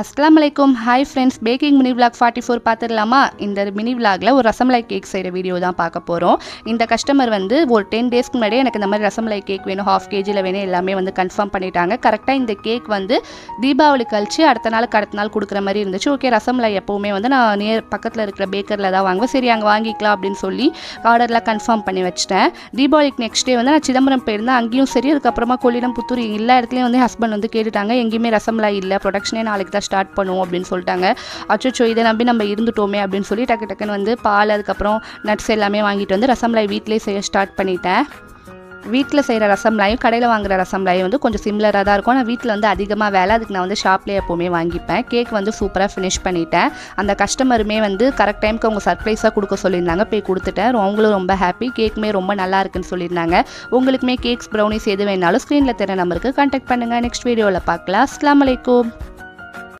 அஸ்ஸலாமு அலைக்கும். Hi friends, packing mini vlog 44 பார்த்துடலாமா? இந்த மினி விளாகில் ஒரு ரசமலாய் கேக் செய்கிற வீடியோ தான் பார்க்க போகிறோம். இந்த கஸ்டமர் வந்து ஒரு 10 டேஸ்க்கு முன்னாடியே எனக்கு இந்த மாதிரி ரசமலாய் கேக் வேணும், ½ kgயில் வேணும் எல்லாமே வந்து கன்ஃபார்ம் பண்ணிட்டாங்க. கரெக்டாக இந்த கேக் வந்து தீபாவளி கழிச்சு அடுத்த நாள் கொடுக்குற மாதிரி இருந்துச்சு. ஓகே, ரசமலாய் எப்போவுமே வந்து நான் பக்கத்தில் இருக்கிற பேக்கரில் தான் வாங்குவேன். சரி, அங்கே வாங்கிக்கலாம் அப்படின்னு சொல்லி ஆர்டர்லாம் கன்ஃபார்ம் பண்ணி வச்சிட்டேன். தீபாவளிக்கு நெக்ஸ்ட் டே வந்து நான் சிதம்பரம் போயிருந்தேன். அங்கேயும் சரி, அதுக்கப்புறமா கொள்ளிடம், புத்தூர் எல்லா இடத்துலையும் வந்து ஹஸ்பண்ட் வந்து கேட்டுட்டாங்க, எங்கேயுமே ரசமலாய் இல்லை, ப்ரொடக்ஷனே நாளைக்கு தான் ஸ்டார்ட் பண்ணுவோம் அப்படின்னு சொல்லிட்டாங்க. அச்சோ, இதை நம்பி நம்ம இருந்துட்டோமே அப்படின்னு சொல்லி டக்குன்னு வந்து பால், அதுக்கப்புறம் நட்ஸ் எல்லாமே வாங்கிட்டு வந்து ரசமலாய் வீட்டிலே செய்ய ஸ்டார்ட் பண்ணிட்டேன். வீட்டில் செய்கிற ரசமலாயும் கடையில் வாங்குகிற ரசமலாயும் வந்து கொஞ்சம் சிமிலராக தான் இருக்கும். நான் வீட்டில் வந்து அதிகமாக வேலை, அதுக்கு நான் வந்து ஷாப்லேயே எப்போவுமே வாங்கிப்பேன். கேக் வந்து சூப்பராக ஃபினிஷ் பண்ணிட்டேன். அந்த கஸ்டமருமே வந்து கரெக்ட் டைமுக்கு அவங்க சர்ப்ரைஸாக கொடுக்க சொல்லியிருந்தாங்க, போய் கொடுத்துட்டேன். அவங்களும் ரொம்ப ஹாப்பி, கேக்குமே ரொம்ப நல்லா இருக்குன்னு சொல்லியிருந்தாங்க. உங்களுக்குமே கேக்ஸ், ப்ரௌனிஸ் எது வேணாலும் ஸ்க்ரீனில் தெரிய நம்பருக்கு கான்டாக்ட் பண்ணுங்கள். நெக்ஸ்ட் வீடியோவில் பார்க்கலாம். அஸ்ஸலாமு அலைக்கும்.